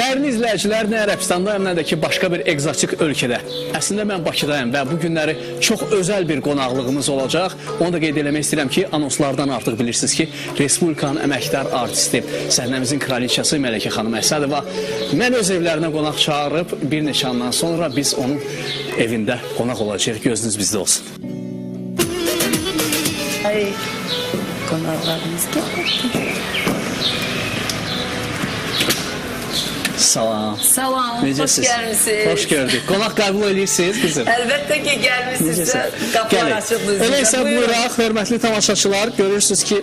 Dəyərli izləyicilər, nə Ərəbistandayım, nə də ki, başqa bir egzotik ölkədə. Əslində mən Bakıdayım və bu günləri çox özəl bir qonaqlığımız olacaq. Onu da qeyd eləmək istəyirəm ki, anonslardan artıq bilirsiniz ki, Respublikanın əməkdar artisti, səhnəmizin kraliçası Mələkə xanım Əsədova mən öz evlərinə qonaq çağırıb, bir neçə andan sonra biz onun evində qonaq olacaq. Gözünüz bizdə olsun. Ay, qonaqlarımız gəldi. Salam. Salam, hoş gəlmişsiniz. Hoş gördük. Qonaq qəbul edirsiniz kızım. Əlbəttə ki, gəlmişsinizsə, qapılar açıqdır. Elə isə buyuraq, hörmətli tamaşaçılar, görürsünüz ki,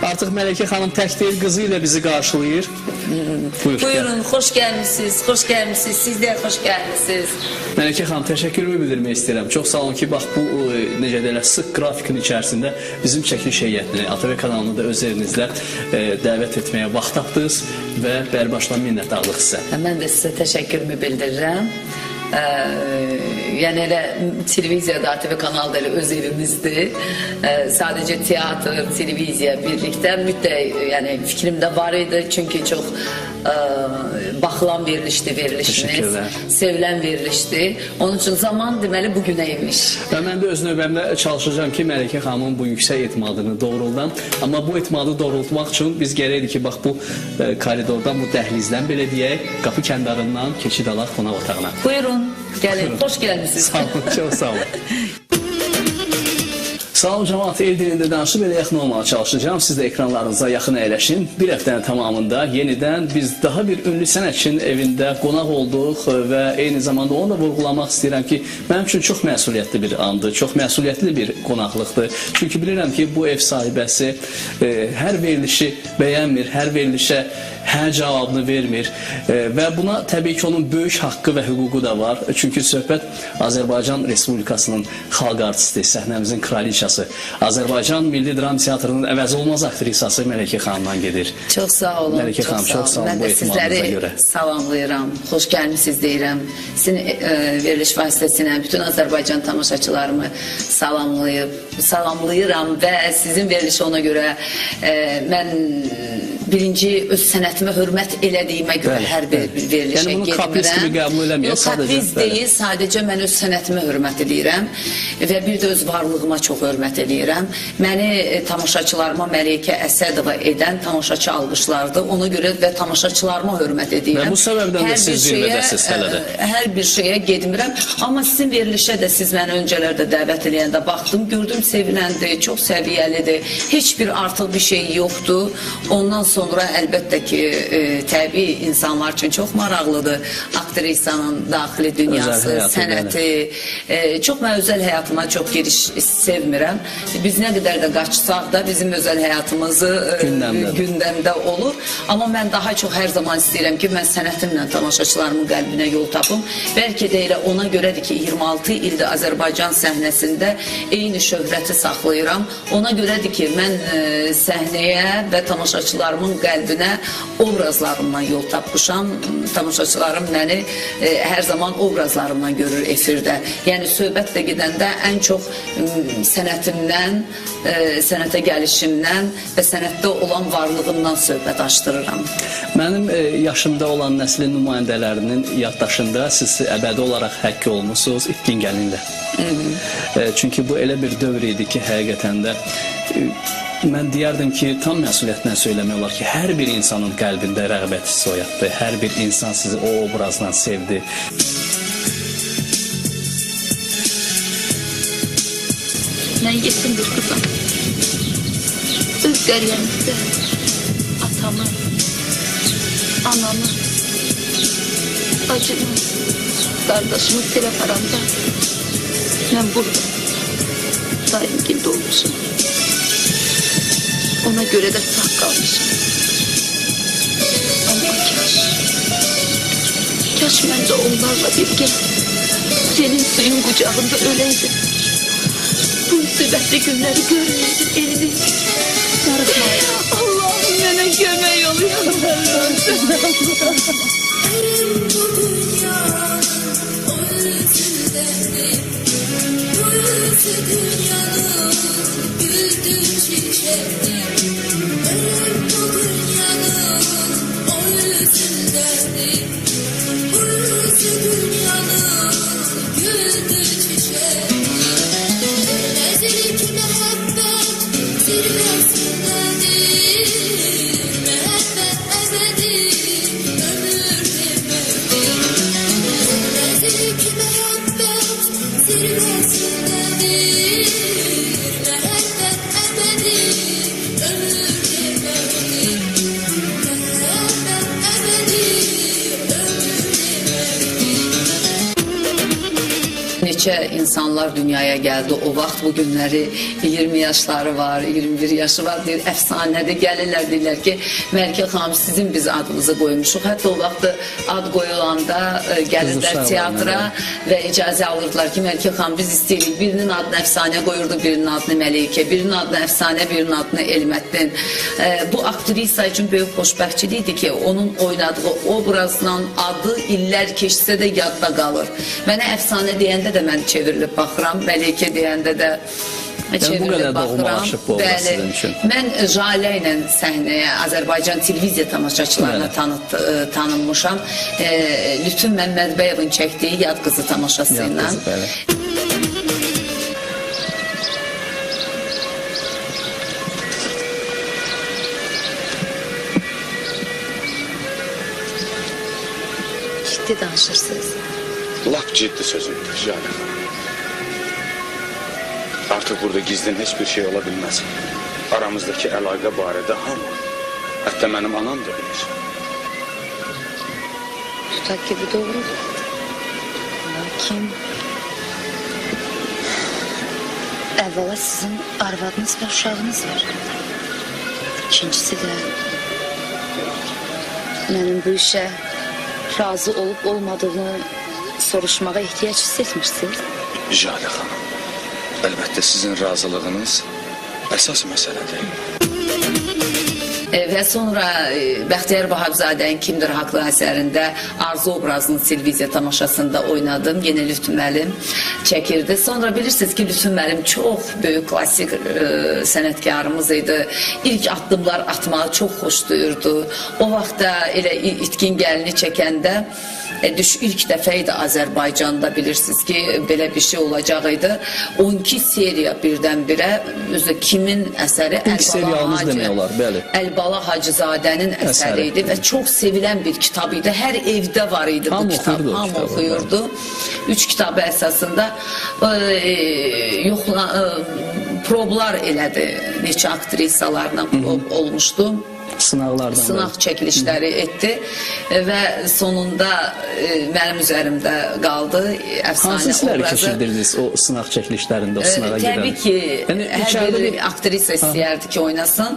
artıq Mələkə xanım tək deyil, qızı ilə bizi qarşılayır. Buyurun, xoş gəlmişsiniz, xoş gəlmişsiniz, siz də xoş gəlmişsiniz. Mələkə xanım, təşəkkürümü bildirmək istəyirəm. Çox sağ olun ki, bax bu, necə deyirlər, sıx qrafikin içərisində bizim çəkiliş heyətini, ATV kanalını da öz evinizlə dəvət etməyə vaxt tapdınız və bərbaşdan minnətdarlıq sizə. Mən də sizə təşəkkürümü bildirirəm. Yəni elə televiziyada, ATV kanalda elə öz evimizdir. Sadəcə teatr, televiziya birlikdə mütləq, yəni fikrimdə var idi. Çünki çox baxılan verilişdir verilişiniz, sevilən verilişdir. Onun üçün zaman deməli bugünə imiş. Və mən də öz növbəmdə çalışacağım ki, Mələkə xanımın bu yüksək etimadını doğruldan. Amma bu etimadı doğrultmaq üçün biz gərəkdir ki, bax bu koridordan, bu dəhlizdən belə deyək, qapı kəndarından keçid alaq qonaq otağına. Buyurun, gəlin, xoş gəlmişsiniz. Sağ olun, çox sağ olun. Sağ olun cəmaat, el dilində danışıb elə yaxın olmağa çalışacağım. Siz də ekranlarınıza yaxın əyləşin. Bir həftənin tamamında yenidən biz daha bir ünlü sənətçinin evində qonaq olduq və eyni zamanda onu da vurğulamaq istəyirəm ki, mənim üçün çox məsuliyyətli bir andır, çox məsuliyyətli bir qonaqlıqdır. Çünki bilirəm ki, bu ev sahibəsi hər verilişi bəyənmir, hər verilişə hə cavabını vermir və buna təbii ki, onun böyük haqqı və hüququ da var. Çünki söhbət Azərbaycan Respublikasının xalq artisti, səhnəmizin kraliçası, Azərbaycan Milli Dram Teatrının əvəzolmaz aktrisası Mələkə xanımdan gedir. Çox sağ olun. Mələkə xanım, çox sağ olun bu etimadınıza görə. Salamlayıram, xoş gəlmişsiniz deyirəm. Sizin veriliş vasitəsilə bütün Azərbaycan tamaşaçılarımı salamlayıram və sizin verilişi ona görə mən birinci öz sənətimə hörmət elədiyimə görə hər bir verilişə gedmirəm. Yəni bunu kapriz kimi qəbul eləməyək, sadəcə. Kapriz deyil, sadəcə mən öz sənətimə hörmət edirəm və bir də öz varlığıma çox hörmət edirəm. Məni tamaşaçılarıma Mələkə Əsədova edən tamaşaçı alqışlardır. Ona görə və tamaşaçılarıma hörmət edirəm. Və bu səbəbdən də siz zirvədəsiz hələ də. Hər bir şeyə gedmirəm. Amma sizin verilişə də siz məni öncələrdə dəvət eləyəndə baxdım, gördüm seviləndir, çox səviyyəlidir. Heç bir artıq bir şey yoxdur. Ondan sonra əlbəttə ki, təbii insanlar üçün çox maraqlıdır. Aktrisanın daxili dünyası, sənəti. Çox mən özəl həyatıma çox giriş sevmirəm. Biz nə qədər də qaçsaq da bizim özəl həyatımızı gündəmdə olur. Amma mən daha çox hər zaman istəyirəm ki, mən sənətimlə tamaşaçılarımın qəlbinə yol tapım. Bəlkə də elə ona görədir ki, 26 ildir Azərbaycan səhnəsində eyni şöhrəti saxlayıram. Ona görədir ki, mən səhnəyə və tamaşaçılarımın qəlbinə obrazlarımdan yol tapmışam. Tamaşaçılarım məni hər zaman obrazlarımdan görür efirdə. Yəni söhbət də gedəndə ən çox sənətimdən, sənətə gəlişimdən və sənətdə olan varlığımdan söhbət açdırıram. Mənim yaşımda olan nəslin nümayəndələrinin yaddaşında siz əbədi olaraq həkk olmuşsunuz itkin gəlinlə. Çünki bu elə bir dövr idi ki, həqiqətən də mən deyərdim ki, tam məsuliyyətlə söyləmək olar ki, hər bir insanın qəlbində rəğbət hissi oyatdı. Hər bir insan sizi o obrazla sevdi. Mən yetim bir qızım. Öz qəriyəmizdə atamı, anamı, acımı, qardaşımı tel aparanda mən burada daimgildə olmuşum. Ona görə də sağ qalmışım. Amma kaş mən də onlarla birgə senin suyun qucağında öləydim. Bu müsibətli günləri görməyəydim elini. Allah'ım mənə kömək oluyor. Ölüm bu dünyanın o yüzündedir. neçə insanlar dünyaya gəldi. O vaxt bu günləri 20 yaşları var, 21 yaşı var, deyir, əfsanədir, gəlirlər, deyirlər ki, Məlikə xanım sizin biz adınızı qoymuşuq. Hətta o vaxt ad qoyulanda gəlirlər teatra və icazə alırdılar ki, Məlikə xanım biz istəyirik. Birinin adını əfsanə qoyurdu, birinin adını Məlikə, birinin adını əfsanə, birinin adını Elməddin. Bu aktrisa üçün böyük xoşbəxtçilikdir ki, onun oynadığı obrazla adı illər keçsə də yadda qalır. Mənə əfsanə deyəndə də mən çevrilib baxıram, Məlikə deyəndə də çevrilib baxıram. Bəli, mən Jalə ilə səhnəyə Azərbaycan televiziya tamaşaçılarına tanınmışam. Lütfün Məmmədbəyevin çəkdiyi Yad qızı tamaşası ilə. Ciddi danışırsınız. Lap ciddi sözümdür Jalə xanım. Artıq burada gizlin heç bir şey ola bilməz. Aramızdakı əlaqə barədə hamı, hətta mənim anam da bilir. Tutaq ki bu doğrudur. Lakin əvvəla sizin arvadınız və uşağınız var. İkincisi də mənim bu işə razı olub olmadığını soruşmağa ehtiyac hiss etmirsiniz. Jalə xanım, əlbəttə sizin razılığınız əsas məsələdir. Və sonra Bəxtiyar Vahabzadənin Kimdir Haqlı əsərində Arzu obrazının televiziya tamaşasında oynadım. Yenə Lütfü müəllim çəkirdi. Sonra bilirsiniz ki, Lütfü müəllim çox böyük klasik sənətkarımız idi. İlk addımlar atmağı çox xoşlayırdı. O vaxtda elə İtkin Gəlini çəkəndə ilk dəfə idi Azərbaycanda, bilirsiniz ki, belə bir şey olacaq idi. 12 seriya birdən-birə kimin əsəri? İlk seriyalımız demək olar, bəli. Əlbala Hacızadənin əsəri idi və çox sevilən bir kitab idi. Hər evdə var idi bu kitab. Hamı oxuyurdu. 3 kitabı əsasında problar elədi. Neçə aktrisalarla olmuşdu. Sınaq çəkilişləri etdi və sonunda mənim üzərimdə qaldı əfsanə hansı hissləri obrazı. keçirdirdiniz o sınaq çəkilişlərində, o sınağa gedən? Təbii ki, hər bir aktrisa istəyərdi ki, oynasın.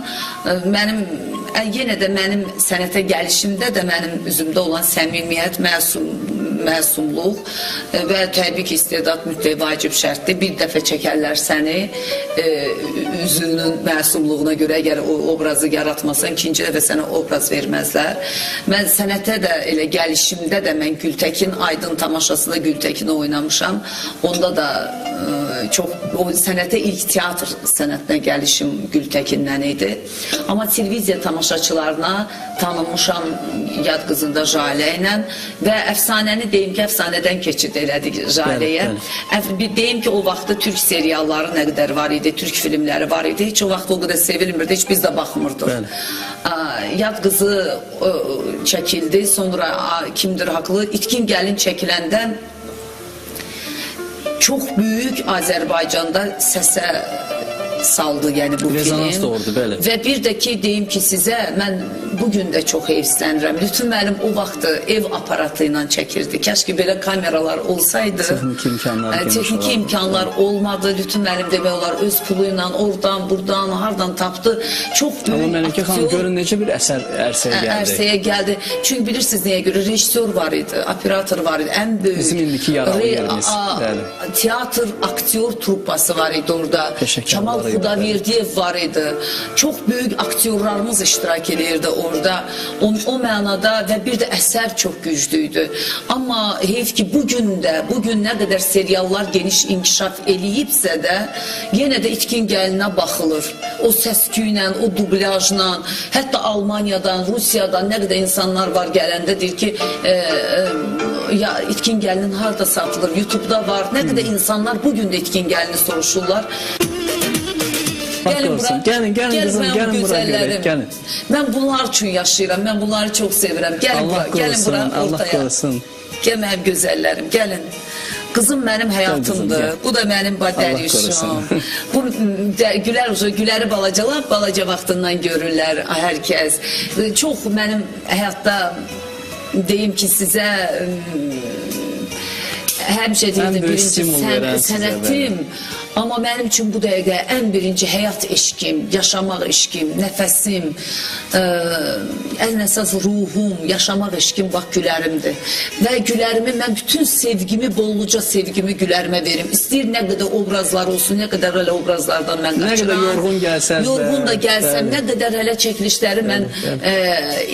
Yenə də mənim sənətə gəlişimdə də mənim üzümdə olan səmimiyyət, məsumluq və təbii ki, istedad mütləq vacib şərtdir. Bir dəfə çəkərlər səni üzünün məsumluğuna görə, əgər o obrazı yaratmasan, ikinci dəfə sənə obraz verməzlər. Mən sənətə də elə gəlişimdə də mən Gültəkin Aydın tamaşasında Gültəkin'i oynamışam. Onda da çox o sənətə ilk teatr sənətinə gəlişim Gültəkindən idi. Amma televiziya tamaşaçılarına tanınmışam Yad qızında Jalə ilə və əfsanəni deyim ki, əfsanədən keçid elədik Jaləyə. Deyim ki, o vaxtda türk serialları nə qədər var idi, türk filmləri var idi. Heç o vaxt o qədər sevilmirdi, heç biz də baxmırdıq. Yad qızı çəkildi, sonra Kimdir Haqlı, İtkin Gəlin çəkiləndə çox böyük Azərbaycanda səsə saldı, yəni bu rezonans film. Doğrudur, bəli. Və bir də ki, deyim ki sizə, mən bugün də çox heyfslənirəm. Lütfü müəllim o vaxtı ev aparatı ilə çəkirdi. Kəşki belə kameralar olsaydı. Texniki imkanlar olmadı. Lütfü müəllim demək olar öz pulu ilə oradan, buradan, hardan tapdı. Çox böyük aktyor. Məlikə xanım, görün necə bir əsər ərsəyə gəldi. Çünki bilirsiniz nəyə görə? Rejissor var idi, operator var idi. Ən böyük. Bizim indiki yaralı yerimiz. Teatr, aktyor truppası var idi orada. Kemal Xudaverdiyev var idi. Çox böyük aktyorlarımız iştirak edirdi orada. O mənada və bir də əsər çox güclüydü. Amma heyf ki, bugün nə qədər seriallar geniş inkişaf eləyibsə də, yenə də İtkin Gəlinə baxılır. O səsküylə, o dublajla, hətta Almaniyadan, Rusiyadan nə qədər insanlar var gələndə deyir ki, İtkin Gəlinin harada satılır, YouTube'da var. Nə qədər insanlar bugün də İtkin Gəlini soruşurlar. Gəlin qızım, gəlin bura görək, gəlin. Mən bunlar üçün yaşayıram, mən bunları çox sevirəm. Gəlin bura, Allah qorusun. Gəl mənim gözəllərim, gəlin. Qızım mənim həyatımdır, bu da mənim Dərüşüm. Güləri balacalar, balaca vaxtından görürlər hər kəs. Çox mənim həyatda deyim ki sizə həmişə Ən deyirdi böyük birinci stimul verən sizə, sənətim. Amma mənim üçün bu dəqiqə ən birinci həyat eşqim, yaşamaq eşqim, nəfəsim, ən əsas ruhum, yaşamaq eşqim bax gülərimdir. Və gülərimi mən bütün sevgimi, bolluca sevgimi gülərimə verim. İstəyir nə qədər obrazlar olsun, nə qədər elə obrazlardan mən Nə qaçıram. qədər yorğun gəlsəz də, Yorğun da gəlsəm, bəli. nə qədər elə çəkilişləri mən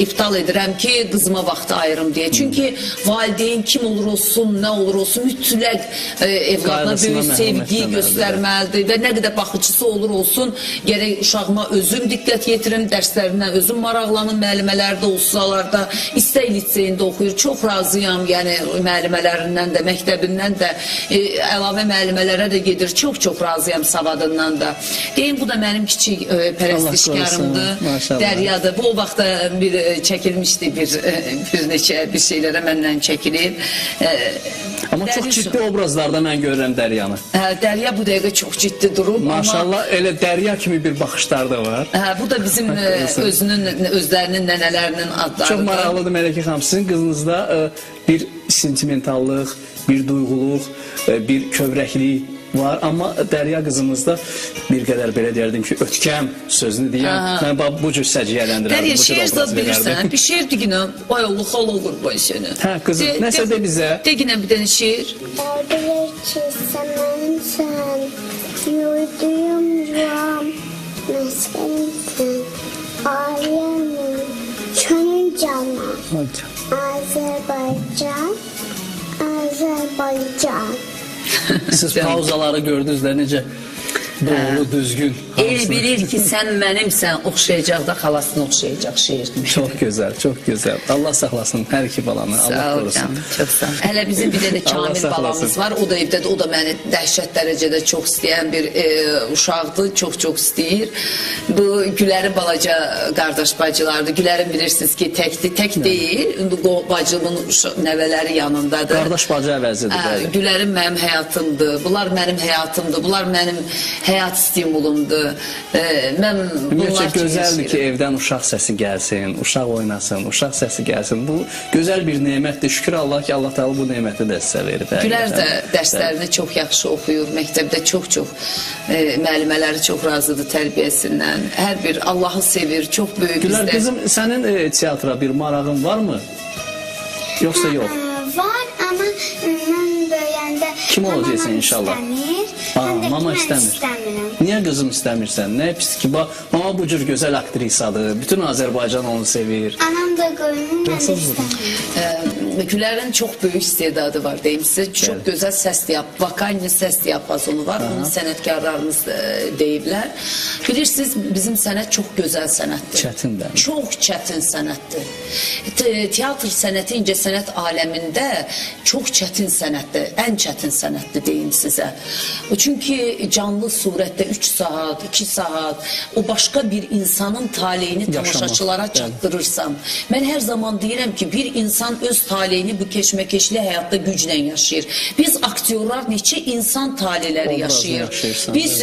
iptal edirəm ki, qızıma vaxtı ayırım deyə. Çünki valideyn kim olur olsun, nə olur olsun, mütləq evladına Qayğısına böyük məhrum sevgi etməməlidir. göstərməlidir və nə qədər baxıcısı olur olsun, gərək uşağıma özüm diqqət yetirim, dərslərindən özüm maraqlanım, müəllimələrdə, olsalarda, istək liseyində oxuyur. Çox razıyam, yəni müəllimələrindən də, məktəbindən də, əlavə müəllimələrə də gedir. Çox razıyam savadından da. Deyim, bu da mənim kiçik pərəstişkarımdır, Maşallah. Dəryadır. Bu o vaxtda bir çəkilmişdi, bir neçə bir şeylərə məndən çəkilib. Amma çox ciddi obrazlarda mən görürəm Dəryanı. Dərya bu dəqiqə çox ciddi durub. Maşallah, elə Dərya kimi bir baxışlar da var. Bu da bizim özlərinin, nənələrinin adlarıdır. Çox maraqlıdır Mələkə xanım. Sizin qızınızda bir sentimentallıq, bir duyğuluq, bir kövrəklik var. Amma Dərya qızımızda bir qədər belə deyərdim ki, ötkəm sözünü deyəm. Mən bu cür səciyyələndirərdim. Dərya, şeir zad bilirsən. Bir şeir deyinə, ay Allah, xala qurban səni. Hə, qızım, nəsə de bizə. Deyinə bir dənə şeir. Bilir ki, sən mənimsən, yurduyum yuvam, məskənimsən, ailəmin, könül canım, Azərbaycan. Siz pauzaları gördünüz də necə doğru, düzgün. El bilir ki, sən mənimsən, oxşayacaq da xalasını oxşayacaq şeir. Çox gözəl, çox gözəl. Allah saxlasın hər iki balanı, Allah Sağ ol qorusun. canım, çox sağ ol. Hələ bizim bir dənə Allah Kamil saxlasın. balamız var. O da evdədir. O da məni dəhşət dərəcədə çox istəyən bir uşaqdır. Çox istəyir. Bu Gülərin balaca qardaş bacılardır. Gülərin bilirsiniz ki, təkdir. Tək deyil. Bacımın nəvələri yanındadır. Qardaş bacı əvəzidir. bəli. Gülərin mənim həyatımdır. Bunlar mənim həyatımdır. Bunlar mənim həyat stimulumdur. Mən Ümumiyyətlə bunlar kimi gözəldir ki, yaşayıram. evdən uşaq səsi gəlsin, uşaq oynasın, uşaq səsi gəlsin. Bu gözəl bir nemətdir. Şükür Allah ki, Allah Teala bu neməti də sizə verib. Gülər də dərslərini çox yaxşı oxuyur. Məktəbdə çox müəllimələri çox razıdır tərbiyəsindən. Hər bir Allahı sevir, çox böyük Gülər, bizdə. qızım, sənin teatra bir marağın varmı? Yoxsa yox? Var, amma mən böyüyəndə Kim olacaqsan mamam inşallah? istəmir, Aa, həm də mama ki, mən istəmir. istəmirəm. Niyə qızım istəmirsən? Nə pis ki, mama bu cür gözəl aktrisadır. Bütün Azərbaycan onu sevir. Anam da qoyunur, mən də Yaxşısınız. istəmirəm. Gülərin çox böyük istedadı var deyim sizə. Çox gözəl səs vokalni səs diapazonu var. Bunu sənətkarlarımız deyiblər. Bilirsiniz, bizim sənət çox gözəl sənətdir. Çətindir. Çox çətin sənətdir. Teatr sənəti incəsənət aləmində çox çətin sənətdir. Ən çətin sənətdir deyim sizə. Çünki canlı surətdə 3 saat, 2 saat o başqa bir insanın taleyini tamaşaçılara çatdırırsam. Mən hər zaman deyirəm ki, bir insan öz taleyini bu keşməkeşli həyatda güclə yaşayır. Biz aktyorlar neçə insan taleyləri yaşayır. Biz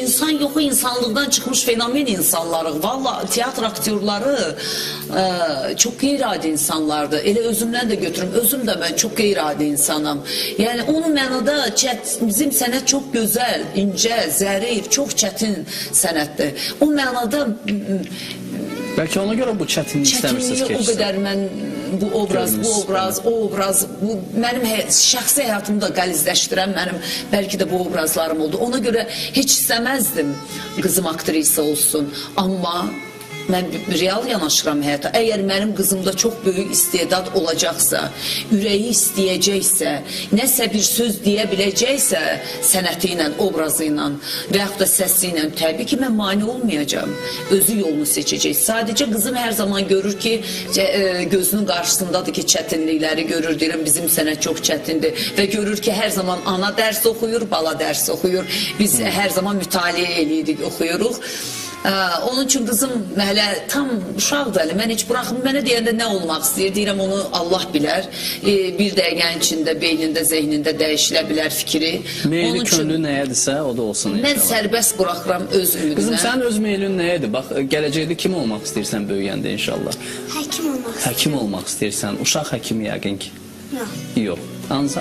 insan yoxu insanlıqdan çıxmış fenomen insanlarıq. Valla tiyatr aktyorları çox qeyri-adi insanlardır. Elə özümdən də götürüm. Özüm də mən çox qeyri-adi insanam. Yəni onun mənada bizim sənət çox gözəl, incə, zərif, çox çətin sənətdir. O mənada Bəlkə ona görə bu çətinlik istəmirsiniz çətinliyi o keçsin. qədər mən bu obraz, bu mənim şəxsi həyatımı da qəlizləşdirən mənim bəlkə də bu obrazlarım oldu. Ona görə heç istəməzdim qızım aktrisa olsun. Amma mən real yanaşıram həyata. Əgər mənim qızımda çox böyük istedad olacaqsa, ürəyi istəyəcəksə, nəsə bir söz deyə biləcəksə, sənəti ilə, obrazı ilə və yaxud da səsi ilə, təbii ki, mən mane olmayacağam. Özü yolunu seçəcək. Sadəcə qızım hər zaman görür ki, gözünün qarşısındadır ki, çətinlikləri görür, deyirəm, bizim sənət çox çətindir və görür ki, hər zaman ana dərs oxuyur, bala dərs oxuyur. Biz hər zaman mütaliə eləyirik, oxuyuruq. Onun üçün qızım hələ tam uşaqdır hələ. Mən heç buraxım, mənə deyəndə nə olmaq istəyir, deyirəm onu Allah bilər. Bir dəqiqənin içində, beynində, zehnində dəyişilə bilər fikri. Meyli könlü nəyədirsə, o da olsun inşallah. Mən sərbəst buraxıram öz ümidinə. Qızım, sənin öz meylin nəyədir? Bax, gələcəkdə kim olmaq istəyirsən böyüyəndə inşallah? Həkim olmaq. Həkim olmaq istəyirsən, uşaq həkimi yəqin ki. Yox. Yox.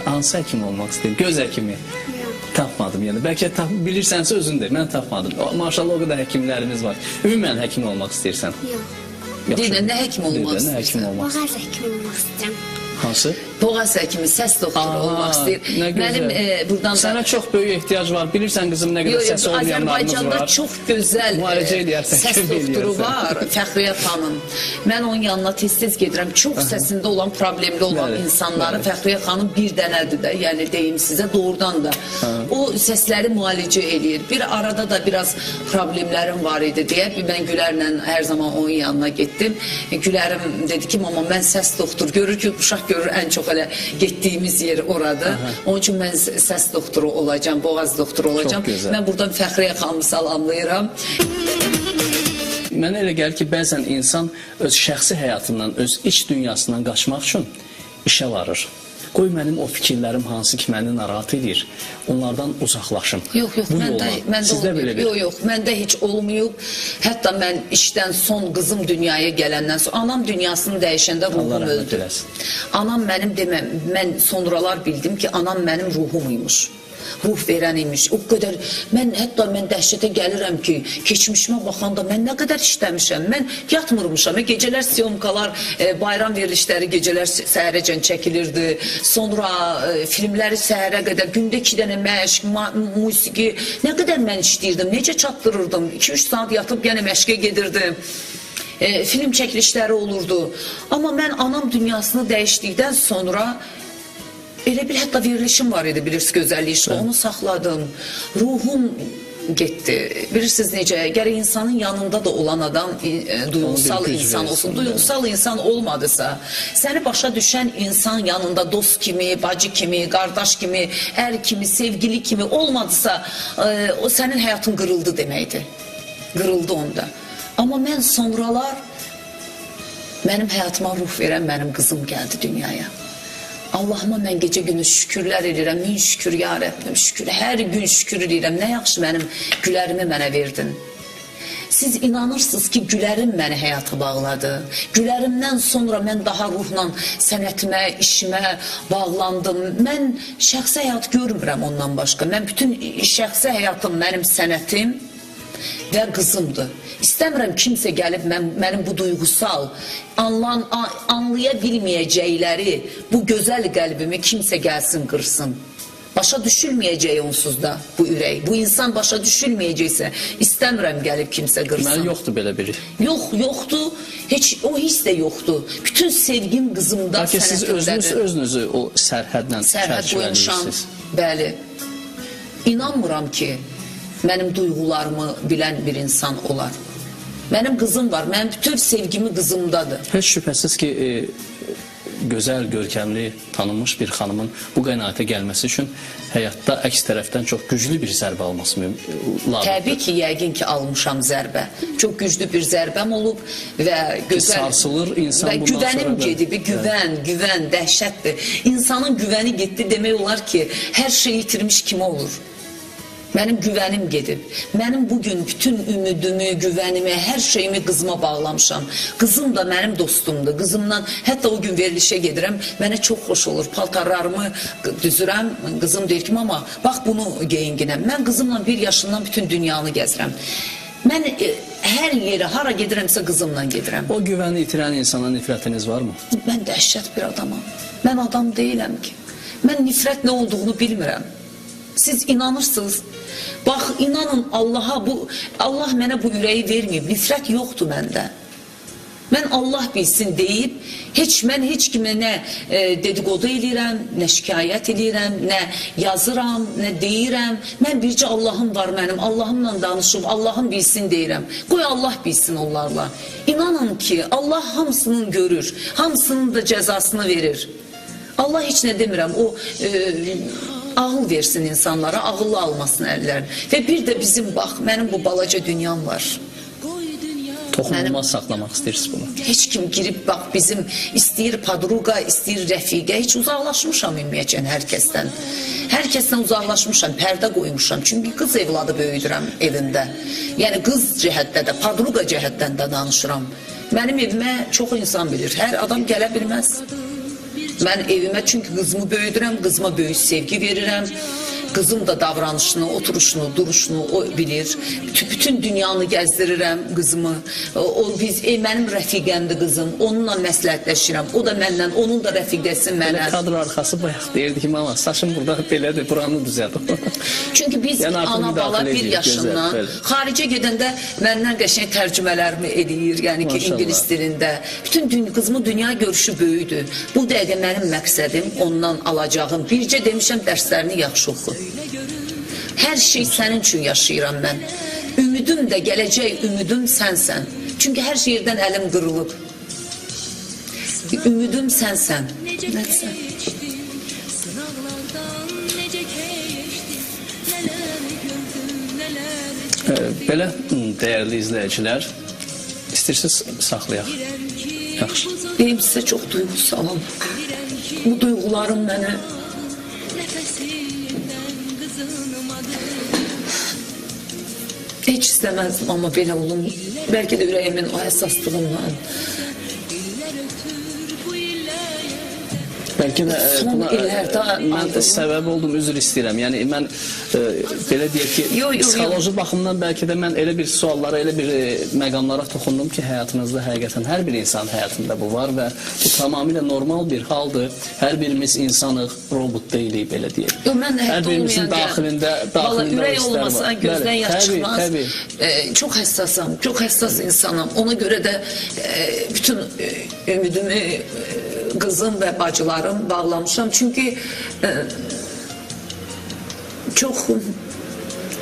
Hansı həkim olmaq istəyir? Göz həkimi. Yox. Tapmadım yəni. Bəlkə bilirsənsə özün de. Mən tapmadım. Maşallah o qədər həkimlərimiz var. Ümumən həkim olmaq istəyirsən? Yox. Yaxşı. Deyilən, nə həkim olmaq Deyilən, nə həkim istəyirsən? olmaq? Boğaz həkimi olmaq istəyirəm. Hansı? Boğaz həkimi, səs doktoru olmaq istəyir. Nə gözəl. Mənim buradan da... Sənə çox böyük ehtiyac var. Bilirsən qızım nə qədər səsi olmayanlarımız Azərbaycanda var. çox gözəl Müalicə eləyərsən, səs kömək doktoru eləyərsən. var, Fəxriyə xanım. Mən onun yanına tez-tez gedirəm. Çox səsində olan, problemli olan Bəli, insanları bəli. Fəxriyə xanım bir dənədir də, yəni deyim sizə doğrudan da. O səsləri müalicə eləyir. Bir arada da biraz problemlərim var idi deyə mən Gülərlə hər zaman onun yanına getdim. Gülərim dedi ki, mama mən səs doktoru, görür ki, uşaq görür ən çox elə getdiyimiz yer oradır. Onun üçün mən səs doktoru olacağam, boğaz doktoru olacağam. gözəl. Mən buradan Fəxriyə xanımı salamlayıram. Mənə elə gəlir ki, bəzən insan öz şəxsi həyatından, öz iç dünyasından qaçmaq üçün işə varır. Qoy mənim o fikirlərim hansı ki məni narahat edir, onlardan uzaqlaşım. Yox, Bu məndə yolla. Sizdə belə olmayıb. bir. Yox, məndə heç olmayıb. Hətta mən işdən son qızım dünyaya gələndən sonra anam dünyasını dəyişəndə Allah ruhum rəhmət öldü. eləsin. Anam mənim deməm, mən sonralar bildim ki, anam mənim ruhum imiş. Ruh verən imiş. O qədər mən dəhşətə gəlirəm ki, keçmişimə baxanda mən nə qədər işləmişəm. Mən yatmırmışam. Gecələr siyomkalar, bayram verilişləri gecələr səhərəcən çəkilirdi. Sonra filmləri səhərə qədər, gündə 2 dənə məşq, musiqi, nə qədər mən işləyirdim, necə çatdırırdım. 2-3 saat yatıb yenə məşqə gedirdim. Film çəkilişləri olurdu. Amma mən anam dünyasını dəyişdikdən sonra elə bir hətta verilişim var idi, bilirsiniz, gözəllik işi. Onu saxladım. Ruhum getdi. Bilirsiniz necə, gərək insanın yanında da olan adam duyğusal güc insan versin, olsun. Duyğusal insan olmadısa, səni başa düşən insan yanında dost kimi, bacı kimi, qardaş kimi, ər kimi, sevgili kimi olmadısa, o sənin həyatın qırıldı deməkdir. Qırıldı onda. Amma mən sonralar mənim həyatıma ruh verən mənim qızım gəldi dünyaya. Allahıma mən gecə günü şükürlər edirəm, min şükür ya Rəbbim, şükür, hər gün şükür edirəm, nə yaxşı mənim Gülərimi mənə verdin. Siz inanırsınız ki, Gülərim məni həyata bağladı. Gülərimdən sonra mən daha ruhla sənətimə, işimə bağlandım. Mən şəxsi həyat görmürəm ondan başqa. Mən bütün şəxsi həyatım mənim sənətim və qızımdır. İstəmirəm kimsə gəlib mənim bu duyğusal, anlaya bilməyəcəkləri bu gözəl qəlbimi kimsə gəlsin, qırsın. Başa düşülməyəcək onsuz da bu ürək. Bu insan başa düşülməyəcəksə, istəmirəm gəlib kimsə qırsın. Deməli, yoxdur belə biri. Yox, yoxdur. Heç o hiss də yoxdur. Bütün sevgim qızımda, Bəlkə siz sənətimdədir. özünüzü o sərhədlə Sərhəd qoymuşam. çərçivələyirsiniz. Bəli. İnanmıram ki, mənim duyğularımı bilən bir insan olar. Mənim qızım var, mənim bütün sevgimi qızımdadır. Heç şübhəsiz ki, gözəl, görkəmli, tanınmış bir xanımın bu qənaətə gəlməsi üçün həyatda əks tərəfdən çox güclü bir zərbə alması lazımdır. Təbii ki, yəqin ki, almışam zərbə. Çox güclü bir zərbəm olub və gözəl... Sarsılır insan və bundan güvənim sonra da. gedib, güvən, dəhşətdir. İnsanın güvəni getdi demək olar ki, hər şey itirmiş kimi olur. Mənim güvənim gedib. Mənim bugün bütün ümidimi, güvənimi, hər şeyimi qızıma bağlamışam. Qızım da mənim dostumdur. Qızımdan hətta o gün verilişə gedirəm. Mənə çox xoş olur. Paltarlarımı düzürəm. Qızım deyir ki, mama, bax bunu geyinginəm. Mən qızımla 1 yaşından bütün dünyanı gəzirəm. Mən hər yerə, hara gedirəmsə qızımla gedirəm. O güvəni itirən insana nifrətiniz varmı? Mən dəhşət bir adamam. Mən adam deyiləm ki. Mən nifrət nə olduğunu bilmirəm. Siz inanırsınız. Bax, inanın Allaha, Allah mənə bu ürəyi verməyib. Nifrət yoxdur məndə. Mən Allah bilsin deyib, mən heç kimə nə dedikodu eləyirəm, nə şikayət eləyirəm, nə yazıram, nə deyirəm. Mən bircə Allahım var mənim, Allahımla danışıb, Allahım bilsin deyirəm. Qoy Allah bilsin onlarla. İnanın ki, Allah hamısını görür, hamısının da cəzasını verir. Allah heç nə demirəm, o... ağıl versin insanlara, ağıllı almasın əllərini. Və bir də bizim, bax, mənim bu balaca dünyam var. Toxunulmaz saxlamaq istəyirsiniz bunu. Heç kim girib, bax, bizim istəyir padruqa, istəyir rəfiqə, heç uzaqlaşmışam ümumiyyətcən hər kəsdən. Hər kəsdən uzaqlaşmışam, pərdə qoymuşam. Çünki qız evladı böyüdürəm evimdə. Yəni qız cəhətdə də, padruqa cəhətdən də danışıram. Mənim evimə çox insan bilir, hər adam gələ bilməz. Mən evimə çünki qızımı böyüdürəm, qızıma böyük sevgi verirəm. Qızım da davranışını, oturuşunu, duruşunu o bilir. Bütün dünyanı gəzdirirəm qızımı. Mənim rəfiqəmdir qızım. Onunla məsləhətləşirəm. O da məndən, onun da rəfiqəsi mənə. Kadr arxası bayaq deyirdi ki, mama saçım burada belədir, buranı düzəldim. Çünki biz Yəni artıq ana bala müdaxilə bir edir, yaşından gözəl, xaricə gedəndə məndən qəşəng tərcümələrimi eləyir, yəni ki, Maşallah. ingilis dilində. Bütün qızımın dünya görüşü böyüdür. Bu dəqiqə mənim məqsədim ondan alacağım. Bircə demişəm, dərslərini yaxşı oxu. Hər şey sənin üçün yaşayıram mən. Ümidim də, gələcək ümidim sənsən. Çünki hər şeydən əlim qırılıb. Ümidim sənsən. Nəsə. Belə dəyərli izləyicilər, istəyirsiniz saxlayaq. Yaxşı. Benim sizə çox duyğusalım. Bu duyğularım mənə heç istəməzdim, amma belə olum. Bəlkə də ürəyimin o həssaslığından. Bəlkə də Son buna illərdə mən aldığım- səbəb oldum, üzr istəyirəm. Yəni mən belə deyək ki, Yo, yo, yo. psixoloji baxımdan bəlkə də mən elə bir suallara, elə bir məqamlara toxundum ki, həyatınızda həqiqətən hər bir insan həyatında bu var və bu tamamilə normal bir haldır. Hər birimiz insanıq, robot deyilik belə deyək. Yo, mən Hər həyatda birimizin olmayanda, valla daxilində ürək hisslər olmasa var. gözdən Bəli, yaş təbii, çıxmaz. təbii. Çox həssasam, çox həssas insanam. Ona görə də bütün ümidimi qızım və bacılarım bağlamışam. Çünki çox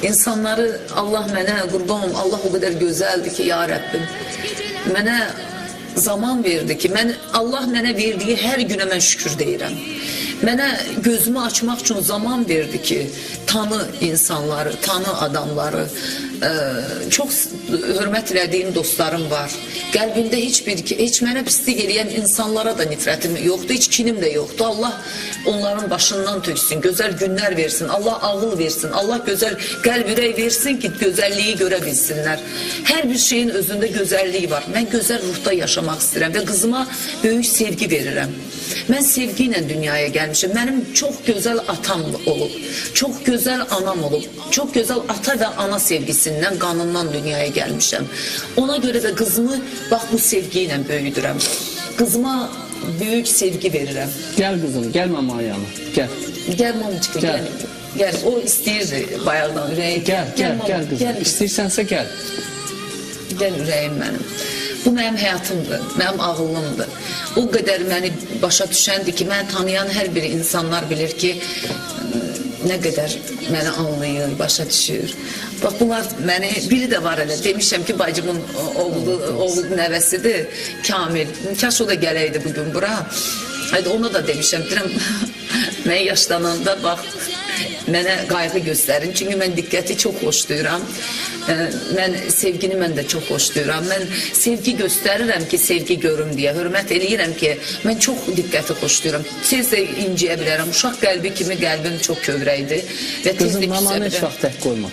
insanları Allah mənə qurban olum, Allah o qədər gözəldir ki, ya Rəbbim. Mənə zaman verdi ki, Allah mənə verdiyi hər günə mən şükür deyirəm. Mənə gözümü açmaq üçün zaman verdi ki, tanı insanları, tanı adamları. Çox hörmət elədiyim dostlarım var. Qəlbimdə heç mənə pislik eləyən insanlara da nifrətim yoxdur, heç kinim də yoxdur. Allah onların başından töksün, gözəl günlər versin, Allah ağıl versin, Allah gözəl qəlb ürək versin ki, gözəlliyi görə bilsinlər. Hər bir şeyin özündə gözəlliyi var. Mən gözəl ruhda yaşamaq istəyirəm və qızıma böyük sevgi verirəm. Mən sevgi ilə dünyaya gəlmişəm. Mənim çox gözəl atam olub, çox gözəl anam olub, çox gözəl ata və ana sevgisindən, qanından dünyaya gəlmişəm. Ona görə də qızımı bax bu sevgi ilə böyüdürəm. Qızıma böyük sevgi verirəm. Gəl qızım, gəl mama yanına. Gəl. Gəl mamacıqı, Gəl. gəl. O istəyirdi bayaqdan ürəyi. Gəl qızım. İstəyirsənsə gəl. Gəl ürəyim mənim. Bu mənim həyatımdır, mənim ağıllımdır. O qədər məni başa düşəndir ki, məni tanıyan hər bir insanlar bilir ki, nə qədər məni anlayır, başa düşür. Bax, bunlar məni, biri də var elə, demişəm ki, bacımın oğlu nəvəsidir, Kamil. Kaş o da gələydi bugün bura. Haydi ona da demişəm, deyirəm, mən yaşlananda bax, mənə qayğı göstərin. Çünki mən diqqəti çox xoşlayıram. Mən sevgini mən də çox xoşlayıram. Mən sevgi göstərirəm ki, sevgi görüm deyə. Hörmət eləyirəm ki, mən çox diqqəti xoşlayıram. Tez də inciyə bilərəm. Uşaq qəlbi kimi qəlbim çox kövrəkdir. Və tez Qızım, də mamanı heç küsə vaxt tək qoyma.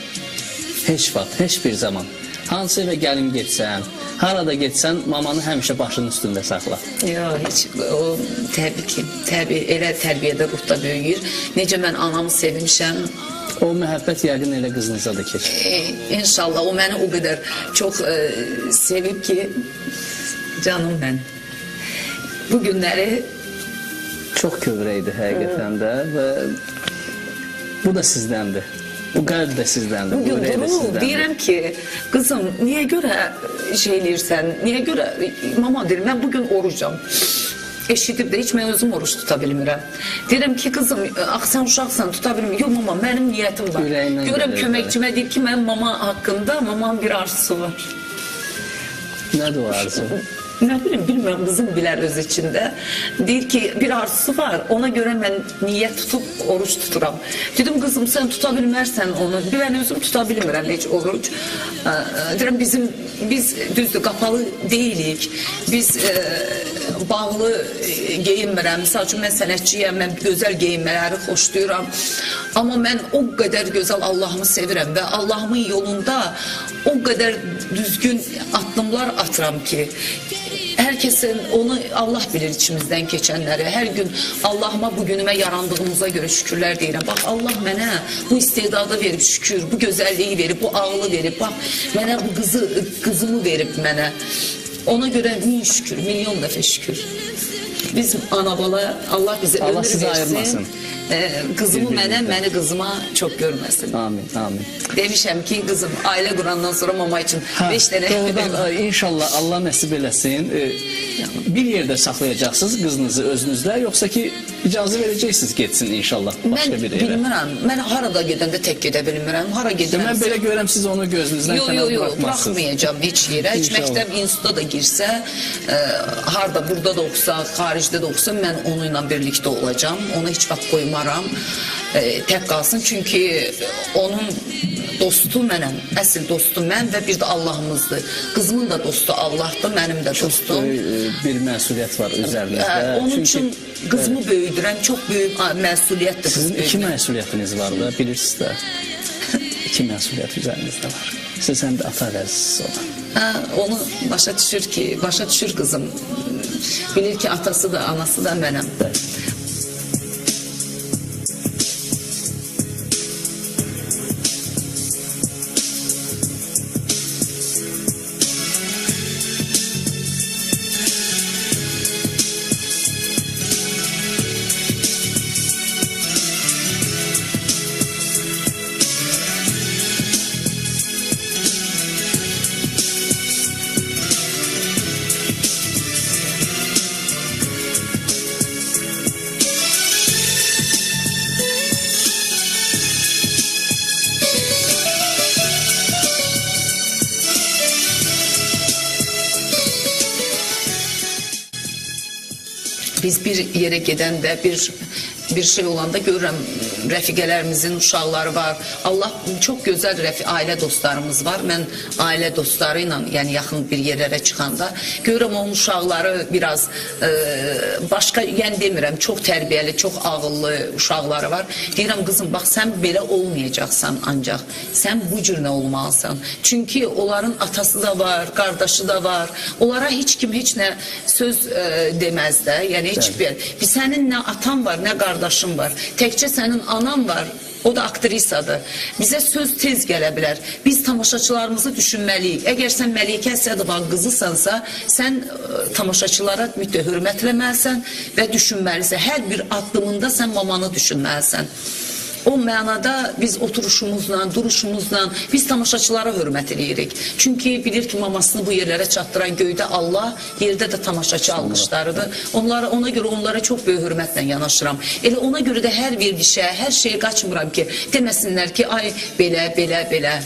Heç vaxt, heç bir zaman. Hansı evə gəlin getsən, harada getsən, mamanı həmişə başının üstündə saxla. Yox, heç o təbii ki, elə tərbiyədə ruhda böyüyür. Necə mən anamı sevmişəm, O məhəbbət yəqin elə qızınıza da keçir. İnşallah o məni o qədər çox sevib ki, canım mən. Bu günləri Çox kövrəkdir həqiqətən də və bu da sizdəndir. Bu qəlb də sizdəndir, bu ürək də sizdəndir. deyirəm ki, qızım, niyə görə şey eləyirsən, niyə görə, mama deyir, mən bugün orucam. Eşidib də heç mən özüm oruç tuta bilmirəm. Deyirəm ki, qızım, ax sən uşaqsan tuta bilmirəm. Yox mama, mənim niyyətim var. Ürəyindən Görəm gəlir, köməkçimə deyib ki, mənim mama haqqında mamam bir arzusu var. Nədir o arzu? Nə bilim, bilmirəm, qızım bilər öz içində. Deyir ki, bir arzusu var, ona görə mən niyyət tutub oruç tuturam. Dedim, qızım, sən tuta bilmərsən onu. Mən özüm tuta bilmirəm heç oruç. Deyirəm, biz düzdür, qapalı deyilik. Biz bağlı geyinmirəm. Misal üçün mən sənətçiyəm, mən gözəl geyinmələri xoşlayıram. Amma mən o qədər gözəl Allahımı sevirəm və Allahımın yolunda o qədər düzgün addımlar atıram ki, hər kəsin onu Allah bilir içimizdən keçənləri. Hər gün Allahıma bu günümə yarandığımıza görə şükürlər deyirəm. Bax Allah mənə bu istedadı verib şükür, bu gözəlliyi verib, bu ağlı verib. Bax mənə bu qızımı verib mənə. Ona görə min şükür, milyon dəfə şükür. Biz ana bala Allah bizi Allah ömür sizi versin. ayırmasın. Qızımı mənə, məni qızıma çox görməsin. Amin, amin. Demişəm ki, qızım ailə qurandan sonra mama üçün 5 dənə Doğrudan inşallah Allah nəsib eləsin. Bir yerdə saxlayacaqsınız qızınızı özünüzdə, yoxsa ki icazə verəcəksiniz getsin inşallah başqa Mən bir evə. bilmirəm. Mən harada gedəndə tək gedə bilmirəm. Hara Mən gedirəm. belə görəm siz onu gözünüzdən kənar Yox, buraxmazsınız. buraxmayacağam heç yerə. Heç İnşallah. məktəb, instituta da girsə, harda, burada da oxusa, xaricdə də oxusa, mən onunla birlikdə olacağam. Onu heç vaxt qoymaram. Tək qalsın. Çünki onun dostu mənəm. Əsl dostu mən və bir də Allahımızdır. Qızımın da dostu Allahdır, mənim də dostum. Bir məsuliyyət var üzərinizdə. Onun Çünki üçün qızımı böyüdürəm. Çox böyük məsuliyyətdir. sizin iki məsuliyyətiniz var da, bilirsiniz də. İki məsuliyyət üzərinizdə var. Siz həm də ata vəzisiz ona. Onu başa düşür qızım. Bilir ki, atası da, anası da mənəm. Biz bir yerə gedəndə, bir şey olanda görürəm, rəfiqələrimizin uşaqları var. Allah çox gözəl ailə dostlarımız var. Mən ailə dostları ilə, yəni yaxın bir yerlərə çıxanda görürəm onun uşaqları biraz başqa, yəni demirəm, çox tərbiyəli, çox ağıllı uşaqları var. Deyirəm qızım, bax sən belə olmayacaqsan ancaq. Sən bu cür nə olmalısan. Çünki onların atası da var, qardaşı da var. Onlara heç kim heç nə söz deməz də. Yəni heç bir. Sənin nə atan var, nə qardaşın var. Təkcə sənin anan var. O da aktrisadır. Bizə söz tez gələ bilər. Biz tamaşaçılarımızı düşünməliyik. Əgər sən Məlikə Əsədova qızısansa, sən tamaşaçılara mütləq hörmət eləməlisən və düşünməlisən. Hər bir addımında sən mamanı düşünməlisən. O mənada biz oturuşumuzla, duruşumuzla biz tamaşaçılara hörmət eləyirik. Çünki bilir ki, mamasını bu yerlərə çatdıran göydə Allah, yerdə də tamaşaçı alqışlarıdır. Ona görə onlara çox böyük hörmətlə yanaşıram. Elə ona görə də hər verilişə, hər şeyə qaçmıram ki, deməsinlər ki, ay belə, belə, belə.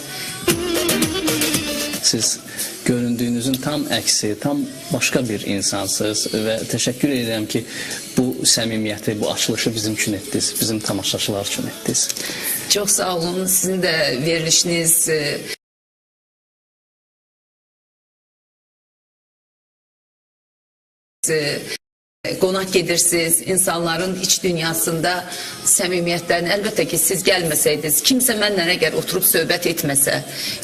Siz göründüyünüzün tam əksi, tam başqa bir insansınız və təşəkkür edirəm ki, bu səmimiyyəti, bu açılışı bizim üçün etdiniz, bizim tamaşaçılar üçün etdiniz. Çox sağ olun, sizin də verilişiniz qonaq gedirsiniz, insanların iç dünyasında səmimiyyətlərini, əlbəttə ki, siz gəlməsəydiniz, kimsə mənlə əgər oturub söhbət etməsə,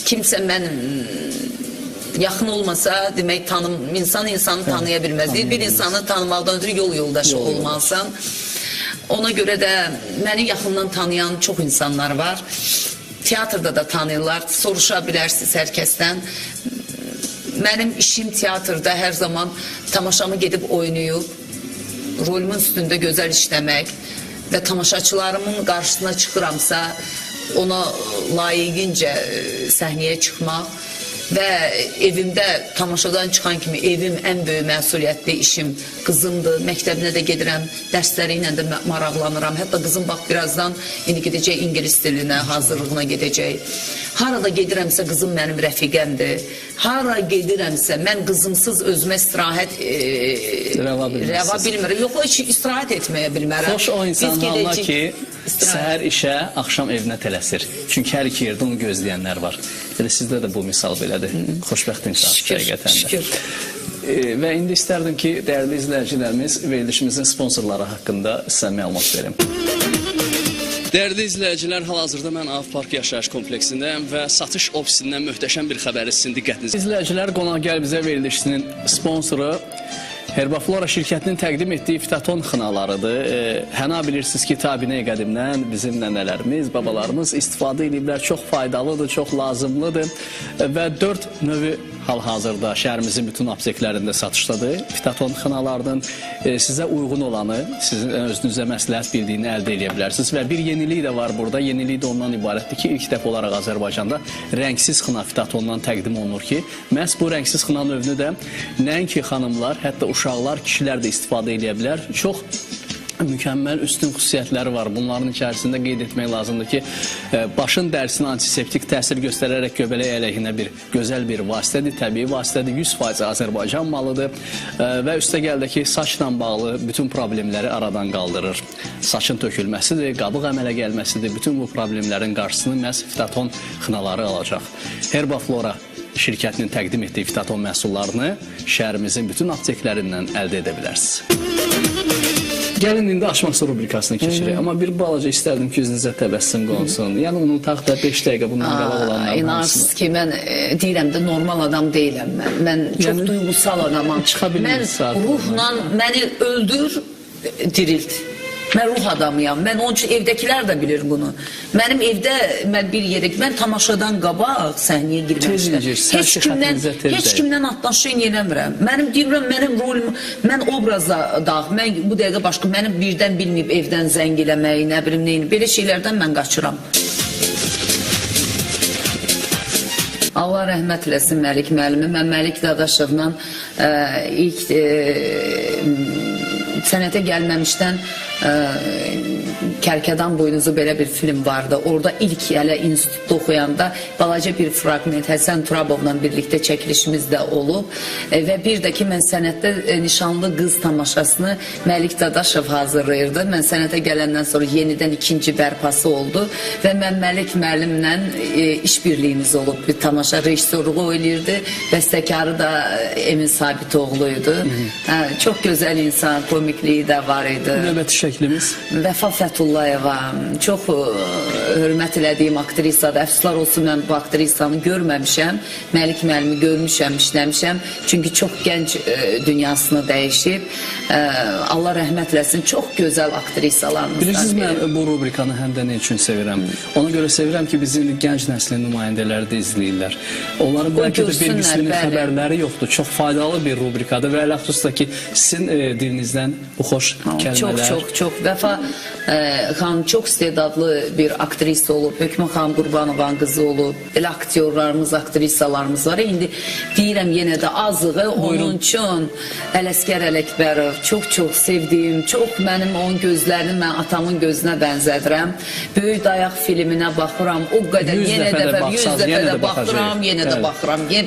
kimsə mən yaxın olmasa, demək, insan insanı tanıya bilməz. Bir insanı tanımaqdan ötürü yol yoldaşı olmalısan. Ona görə də məni yaxından tanıyan çox insanlar var. Teatrda da tanıyırlar, soruşa bilərsiniz hər kəsdən. Mənim işim teatrda hər zaman tamaşamı gedib oynayıb, rolümün üstündə gözəl işləmək və tamaşaçılarımın qarşısına çıxıramsa, ona layiqincə səhnəyə çıxmaq və evimdə tamaşadan çıxan kimi evim ən böyük məsuliyyətli işim qızımdır. Məktəbinə də gedirəm, dərsləri ilə də maraqlanıram. Hətta qızım bax birazdan indi gedəcək ingilis dilinə, hazırlığına gedəcək. Harada gedirəmsə qızım mənim rəfiqəmdir. Hara gedirəmsə mən qızımsız özümə istirahət rəva bilmirəm. Yox, heç istirahət etməyə bilmərəm. Xoş o insanlarla ki, səhər işə, axşam evinə tələsir. Çünki hər iki yerdə onu gözləyənlər var. Elə sizdə də bu misal belədir. Xoşbəxt insansınız həqiqətən də. Şükür. Və indi istərdim ki, dəyərli izləyicilərimiz, verilişimizin sponsorları haqqında sizə məlumat verim. Dəyərli izləyicilər, hal-hazırda mən Av Park yaşayış kompleksindəyəm və satış ofisindən möhtəşəm bir xəbəri sizin diqqətiniz. İzləyicilər, qonaq gəl bizə verilişinin sponsoru Herbaflora şirkətinin təqdim etdiyi fitaton xınalarıdır. Həna bilirsiniz ki, Tabinəy qədimdən bizim nənələrimiz, babalarımız istifadə ediblər. Çox faydalıdır, çox lazımlıdır və 4 növü hal-hazırda şəhərimizin bütün apteklərində satışdadır. Fitaton xınalardan sizə uyğun olanı, sizin özünüzə məsləhət bildiyini əldə edə bilərsiniz və bir yenilik də var burada. Yenilik də ondan ibarətdir ki, ilk dəfə olaraq Azərbaycanda rəngsiz xına fitatondan təqdim olunur ki, məhz bu rəngsiz xına növünü də nəinki xanımlar, hətta uşaqlar, kişilər də istifadə edə bilər. Çox mükəmməl üstün xüsusiyyətləri var. Bunların içərisində qeyd etmək lazımdır ki, başın dərisinə antiseptik təsir göstərərək göbələk əleyhinə bir gözəl bir vasitədir, təbii vasitədir, 100% Azərbaycan malıdır və üstəgəl də ki, saçla bağlı bütün problemləri aradan qaldırır. Saçın tökülməsidir, qabıq əmələ gəlməsidir, bütün bu problemlərin qarşısını məhz fitaton xınaları alacaq. Herbaflora şirkətinin təqdim etdiyi fitaton məhsullarını şəhərimizin bütün apteklərindən əldə edə bilərsiniz. Gəlin indi açması rubrikasını keçirik. Amma bir balaca istərdim ki, üzünüzə təbəssüm qonsun. Yəni onun taxta 5 dəqiqə bundan qabaq olanlar. İnarsınız ki, mən deyirəm də normal adam deyiləm mən. Mən çox duygusal adamam. Mən ruhla məni öldür, dirilt. Mən ruh adamıyam. Mən onun üçün evdəkilər də bilir bunu. Mənim evdə mən bir yerə, mən tamaşadan qabaq səhnəyə girməmişəm. Heç kimdən atlaşın yeləmirəm. Mənim deyirəm, mənim rolum, mən obrazda dağ, mən bu dəqiqə başqa, mənim birdən bilməyib evdən zəng eləməyi, nə bilim neyin, belə şeylərdən mən qaçıram. Allah rəhmət eləsin Məlik müəllimi. Mən Məlik Dadaşovla ilk sənətə gəlməmişdən Kərkədan boynuzu belə bir film vardı. Orada ilk hələ institutda oxuyanda balaca bir fragment Həsən Turabovla birlikdə çəkilişimiz də olub və bir də ki, mən sənətdə nişanlı qız tamaşasını Məlik Dadaşov hazırlayırdı. Mən sənətə gələndən sonra yenidən ikinci bərpası oldu və mən Məlik müəllimlə işbirliyimiz olub. Bir tamaşa rejissorluğu oynayırdı, bəstəkarı da Emin Sabitoğlu'ydu. Çox gözəl insan, komikliyi də var idi. Növbəti şəklimiz? Vəfa Fətullayeva, çox hörmət elədiyim aktrisadır. Əfsuslar olsun, mən bu aktrisanı görməmişəm. Məlik müəllimi görmüşəm, işləmişəm. Çünki çox gənc dünyasını dəyişib. Allah rəhmət eləsin, çox gözəl aktrisalarımızdan. Bilirsiniz, mən bu rubrikanı həm də nə üçün sevirəm? Ona görə sevirəm ki, bizim gənc nəslin nümayəndələri də izləyirlər. Onların bəlkə də bir qisminin xəbərləri yoxdur. Çox faydalı bir rubrikadır və əlhəqsus da ki, sizin dilinizdən bu xoş kəlmələr. Çox. Vəfa xanım çox istedadlı bir aktrisa olub. Hökmə xanım Qurbanovanın qızı olub. Elə aktyorlarımız, aktrisalarımız var. İndi deyirəm yenə də azığı onun üçün Ələsgər Ələkbərov çox sevdiyim, çox mənim onun gözlərini mən atamın gözünə bənzədirəm. Böyük Dayaq filminə baxıram. O qədər yenə dəfə 100 dəfə də baxıram, yenə də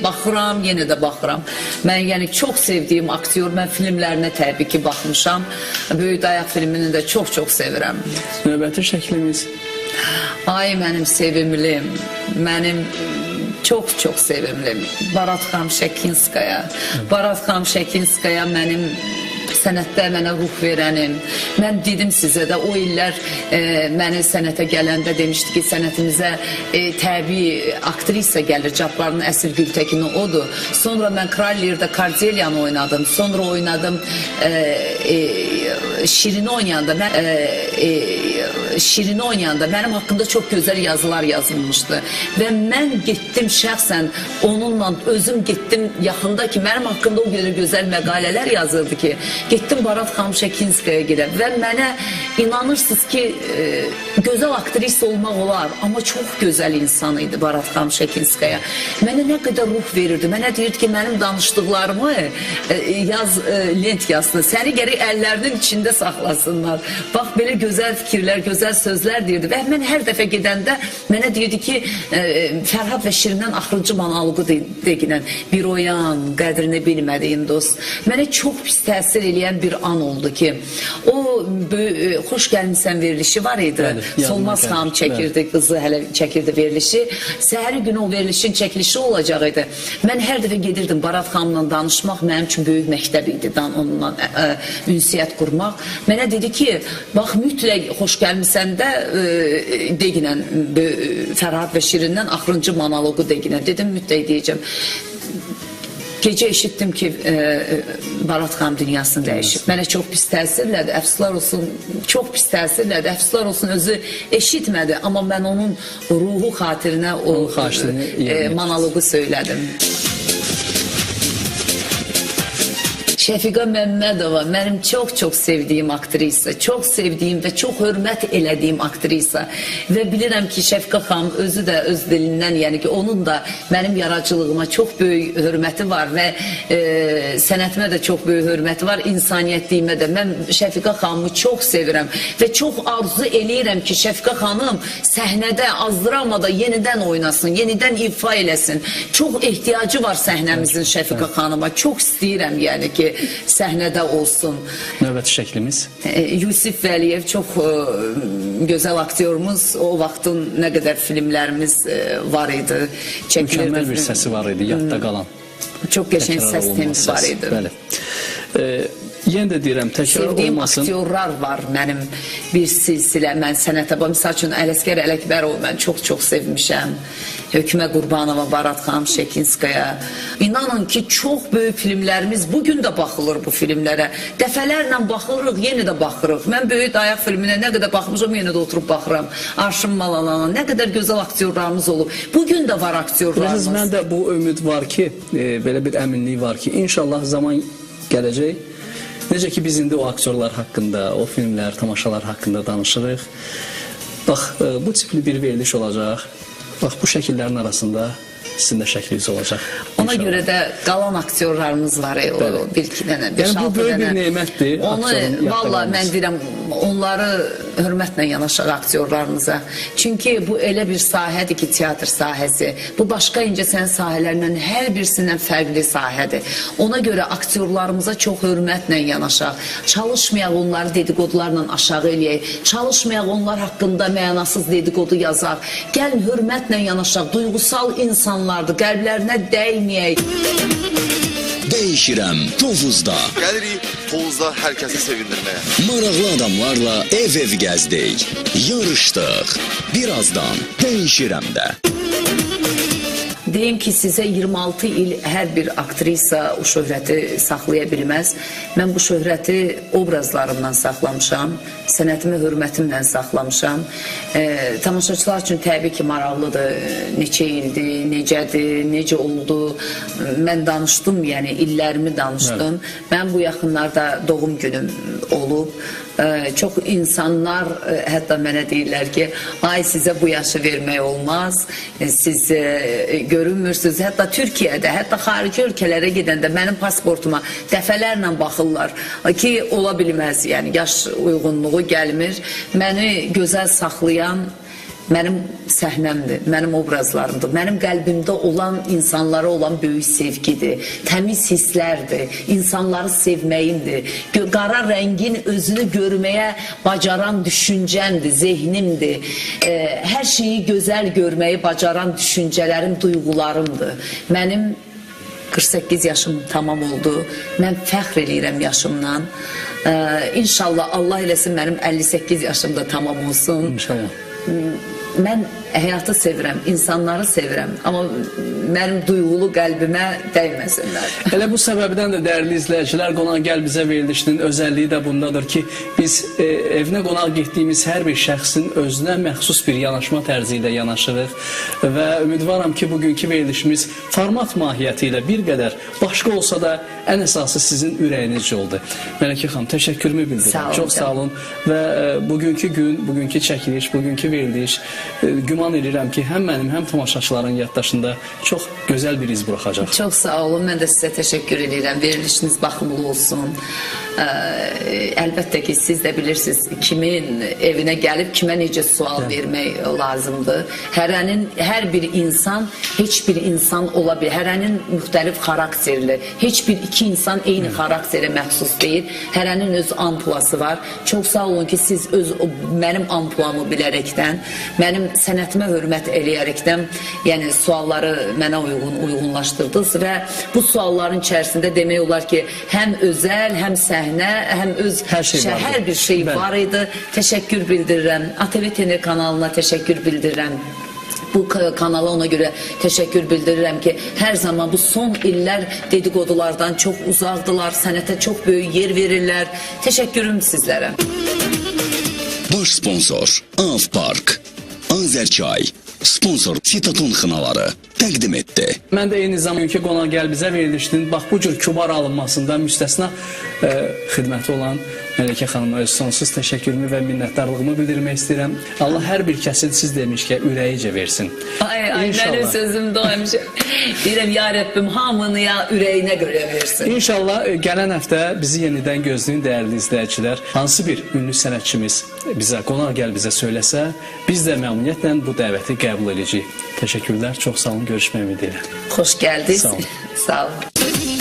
baxıram, yenə də baxıram. Mən yəni çox sevdiyim aktyor, mən filmlərinə təbii ki baxmışam. Böyük Dayaq filmini də çox sevirəm. Növbəti şəklimiz? Ay mənim sevimlim, mənim çox sevimlim Baratxan Şəkinskaya. Baratxan Şəkinskaya mənim sənətdə mənə ruh verənim. Mən dedim sizə də, o illər məni sənətə gələndə demişdi ki, sənətimizə təbii aktrisa gəlir, Cabbarın Əsir Gültəkini odur. Sonra mən Kralliyerdə Kardeliyanı oynadım. Sonra oynadım Şirini oynayanda mənim haqqında çox gözəl yazılar yazılmışdı. Və mən getdim şəxsən onunla özüm getdim yaxında ki, mənim haqqında o qədər gözəl məqalələr yazırdı ki, getdim Baratxan Şəkinskaya girəm və mənə inanırsınız ki, gözəl aktrisa olmaq olar, amma çox gözəl insan idi Baratxan Şəkinskaya. Mənə nə qədər ruh verirdi. Mənə deyirdi ki, mənim danışdıqlarımı yaz, lent yazsın. Səni gərək əllərinin içində saxlasınlar. Bax, belə gözəl fikirlər, gözəl sözlər deyirdi. Və mən hər dəfə gedəndə mənə deyirdi ki, Fərhad və Şirindən axırıncı monoloqu deyilən, bir oyan, qədrini bilmədiyin dost. Mənə çox pis təsir eləyən bir an oldu ki, o xoş gəlmisən verilişi var idi. Bəli, Solmaz yadına xanım gəlir. çəkirdi, qızı hələ çəkirdi verilişi. Səhəri günü o verilişin çəkilişi olacaq idi. Mən hər dəfə gedirdim Barat xanımla danışmaq mənim üçün böyük məktəb idi. Onunla ünsiyyət qurmaq. Mənə dedi ki, bax mütləq xoş gəlmisəndə deginən Fərhad və Şirindən axırıncı monologu deginən. Dedim mütləq deyəcəm. Gecə eşitdim ki, Barat xanım dünyasını dəyişib. Mənə çox pis təsirlədi, əfsuslar olsun, çox pis təsirlədi, əfsuslar olsun, özü eşitmədi. Amma mən onun ruhu xatirinə o monologu söylədim. Şəfiqə Məmmədova mənim çox sevdiyim aktrisa, çox sevdiyim və çox hörmət elədiyim aktrisa və bilirəm ki, Şəfiqə xanım özü də öz dilindən, yəni ki, onun da mənim yaradıcılığıma çox böyük hörməti var və sənətimə də çox böyük hörməti var, insaniyyətliyimə də. Mən Şəfiqə xanımı çox sevirəm və çox arzu eləyirəm ki, Şəfiqə xanım səhnədə, azdramada yenidən oynasın, yenidən ifa eləsin. Çox ehtiyacı var səhnəmizin Şəfiqə xanıma, çox istəyirəm yəni ki, səhnədə olsun. Növbəti şəklimiz? Yusif Vəliyev çox gözəl aktyorumuz. O vaxtın nə qədər filmlərimiz var idi. Mükəmməl bir səsi var idi, yadda qalan. Çox qəşəng səs temiz var idi. Bəli. Yenə də deyirəm, təkrar sevdiyim olmasın. Sevdiyim aktyorlar var mənim bir silsilə. Mən sənətə, misal üçün Ələsgər Ələkbərov mən çox sevmişəm. Hökümə Qurbanova, Barat xanım, Şekinskaya. İnanın ki, çox böyük filmlərimiz, bugün də baxılır bu filmlərə. Dəfələrlə baxırıq, yenə də baxırıq. Mən Böyük Dayaq filminə nə qədər baxmışam, yenə də oturub baxıram. Arşın Malalana, nə qədər gözəl aktyorlarımız olub. Bugün də var aktyorlarımız. Məndə bu ümid var ki, belə bir əminlik var ki, inşallah zaman gələcək. Necə ki, biz indi o aktyorlar haqqında, o filmlər, tamaşalar haqqında danışırıq. Bax, bu tipli bir veriliş olacaq. Bax, bu şəkillərin arasında sizin də şəkliniz olacaq. Ona görə də qalan aktyorlarımız var. Bir-iki dənə, yəni bu böyük bir nemətdir. Onu, valla mən deyirəm, onları hörmətlə yanaşaq aktyorlarımıza. Çünki bu elə bir sahədir ki, teatr sahəsi. Bu başqa incəsənət sahələrinin hər birisindən fərqli sahədir. Ona görə aktyorlarımıza çox hörmətlə yanaşaq. Çalışmayaq onları dedikodularla aşağı eləyək. Çalışmayaq onlar haqqında mənasız dedikodu yazaq. Gəlin hörmətlə yanaşaq. Duygusal insanlardır. Qəlblərinə dəyməyək. Dəyişirəm Tovuzda. Gəlirik Tovuzda hər kəsi sevindirməyə. Maraqlı adamlarla ev gəzdik. Yarışdıq. Birazdan Dəyişirəm də. Deyim ki, sizə 26 il hər bir aktrisa o şöhrəti saxlaya bilməz. Mən bu şöhrəti obrazlarımdan saxlamışam, sənətimi hörmətimlə saxlamışam. Tamaşaçılar üçün təbii ki, maraqlıdır. Neçə ildir, necədir, necə oldu. Mən danışdım, yəni illərimi danışdım. Mən bu yaxınlarda doğum günüm olub. Çox insanlar hətta mənə deyirlər ki, ay sizə bu yaşı vermək olmaz, siz görünmürsünüz. Hətta Türkiyədə, hətta xarici ölkələrə gedəndə mənim pasportuma dəfələrlə baxırlar ki, ola bilməz, yəni yaş uyğunluğu gəlmir. Məni gözəl saxlayan mənim səhnəmdir, mənim obrazlarımdır, mənim qəlbimdə olan insanlara olan böyük sevgidir, təmiz hisslərdir, insanları sevməyimdir, qara rəngin özünü görməyə bacaran düşüncəmdir, zehnimdir, hər şeyi gözəl görməyi bacaran düşüncələrim, duyğularımdır. Mənim 48 yaşım tamam oldu, mən fəxr eləyirəm yaşımdan. İnşallah Allah eləsin mənim 58 yaşımda tamam olsun. İnşallah. Mən həyatı sevirəm, insanları sevirəm, amma mənim duyğulu qəlbimə dəyməsinlər. Elə bu səbəbdən də dəyərli izləyicilər, Qonaq Gəl Bizə verilişinin özəlliyi də bundadır ki, biz evinə qonaq getdiyimiz hər bir şəxsin özünə məxsus bir yanaşma tərzi ilə yanaşırıq və ümidvaram ki, bugünkü verilişimiz format mahiyyəti ilə bir qədər başqa olsa da ən əsası sizin ürəyinizcə oldu. Mələkə xanım, təşəkkürümü bildirirəm. Çox sağ olun və bugünkü gün, bugünkü çəkiliş, bugünkü veriliş güman edirəm ki, həm mənim, həm tamaşaçıların yaddaşında çox gözəl bir iz buraxacaq. Çox sağ olun, mən də sizə təşəkkür edirəm. Verilişiniz baxımlı olsun. Əlbəttə ki, siz də bilirsiniz kimin evinə gəlib kimə necə sual vermək lazımdır. Hər bir insan heç bir insan ola bilər. Hərənin müxtəlif xarakterli. Heç bir iki insan eyni xarakterə məxsus deyil. Hərənin öz ampulası var. Çox sağ olun ki, siz mənim ampulamı bilərəkdən, mənim sənətimə hörmət eləyərəkdən, yəni sualları mənə uyğunlaşdırdınız və bu sualların içərisində demək olar ki, həm özəl, həm səhnə, həm öz hər bir şey var idi. Təşəkkür bildirirəm. ATV TN kanalına təşəkkür bildirirəm. Bu kanala ona görə təşəkkür bildirirəm ki, hər zaman bu son illər dedikodulardan çox uzaqdılar, sənətə çox böyük yer verirlər. Təşəkkürüm sizlərə. Baş sponsor Avpark, Azərçay, sponsor Fitaton xınaları təqdim etdi. Mən də eyni zamanda qonaq gəl bizə verilişinin bax bu cür kübar alınmasında müstəsna xidməti olan Mələkə xanıma öz sonsuz təşəkkürümü və minnətdarlığımı bildirmək istəyirəm. Allah hər bir kəsin siz demiş ki, ürəyicə versin. Mənim sözümdə o həmişə deyirəm, ya Rəbbim hamını ya ürəyinə görə versin. İnşallah gələn həftə bizi yenidən gözləyin dəyərli izləyicilər. Hansı bir ünlü sənətçimiz bizə qonaq gəl bizə söyləsə, biz də məmnuniyyətlə bu dəvəti qəbul edəcəyik. Təşəkkürlər, çox sağ olun, görüşmək ümidi ilə. Xoş gəldiniz. Sağ olun. Sağ olun.